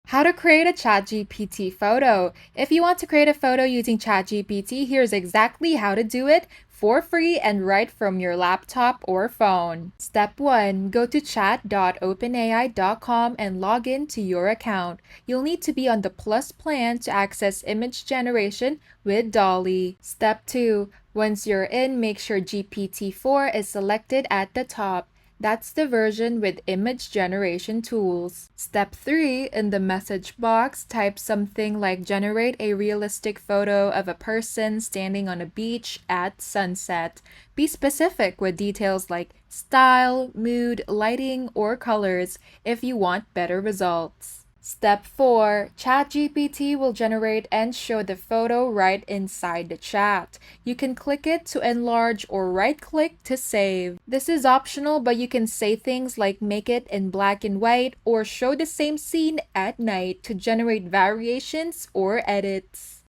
How to create a ChatGPT photo. If you want to create a photo using ChatGPT, here's exactly how to do it for free and right from your laptop or phone. Step 1. Go to chat.openai.com and log in to your account. You'll need to be on the Plus plan to access image generation with Dolly. Step 2. Once you're in, make sure GPT-4 is selected at the top. That's the version with image generation tools. Step 3. In the message box, type something like generate a realistic photo of a person standing on a beach at sunset. Be specific with details like style, mood, lighting, or colors if you want better results. Step 4. ChatGPT will generate and show the photo right inside the chat. You can click it to enlarge or right-click to save. This is optional, but you can say things like make it in black and white or show the same scene at night to generate variations or edits.